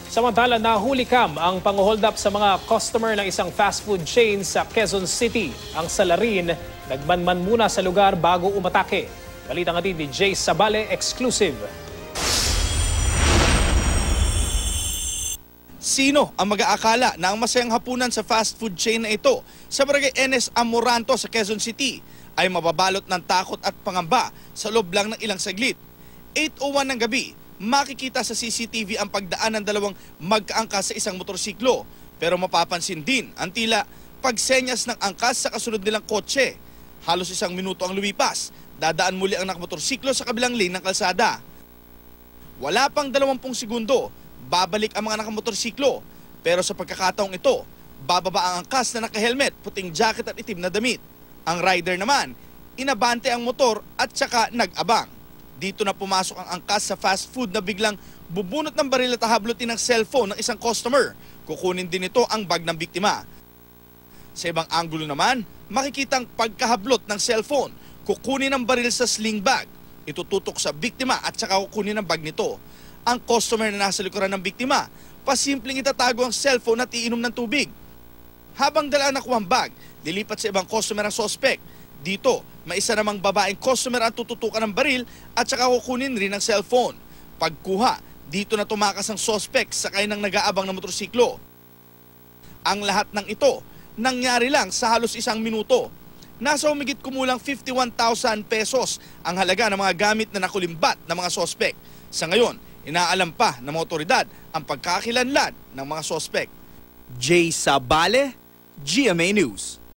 Samantala, nahuli kam ang pang-hold up sa mga customer ng isang fast food chain sa Quezon City. Ang salarin, nagmanman muna sa lugar bago umatake. Balitang hatid ni Jay Sabale, exclusive. Sino ang mag-aakala na ang masayang hapunan sa fast food chain na ito sa barangay NS Amoranto sa Quezon City ay mababalot ng takot at pangamba sa loob lang ng ilang saglit. 8:01 ng gabi, makikita sa CCTV ang pagdaan ng dalawang magkaangkas sa isang motorsiklo. Pero mapapansin din ang tila pagsenyas ng angkas sa kasunod nilang kotse. Halos 1 minuto ang lumipas, dadaan muli ang nakamotorsiklo sa kabilang lane ng kalsada. Wala pang 20 segundo, babalik ang mga nakamotorsiklo. Pero sa pagkakataong ito, bababa ang angkas na naka-helmet, puting jacket at itim na damit. Ang rider naman, inabante ang motor at saka nag-abang. Dito na pumasok ang angkas sa fast food na biglang bubunot ng baril at hablutin ng cellphone ng isang customer. Kukunin din ito ang bag ng biktima. Sa ibang anggulo naman, makikitang pagkahablot ng cellphone, kukunin ang baril sa sling bag. Itututok sa biktima at saka kukunin ang bag nito. Ang customer na nasa likuran ng biktima, pasimpleng itatago ang cellphone at iinom ng tubig. Habang dala ang nakuhang bag, dilipat sa ibang customer ang suspect. Dito, may isa namang babaeng customer ang tututukan ng baril at saka kukunin rin ang cellphone. Pagkuha, dito na tumakas ang suspect sakay ng nag-aabang na motorsiklo. Ang lahat ng ito, nangyari lang sa halos 1 minuto. Nasa humigit kumulang 51,000 pesos ang halaga ng mga gamit na nakulimbat ng mga suspect. Sa ngayon, inaalam pa ng mga otoridad ang pagkakilanlan ng mga suspect. Jay Sabale, GMA News.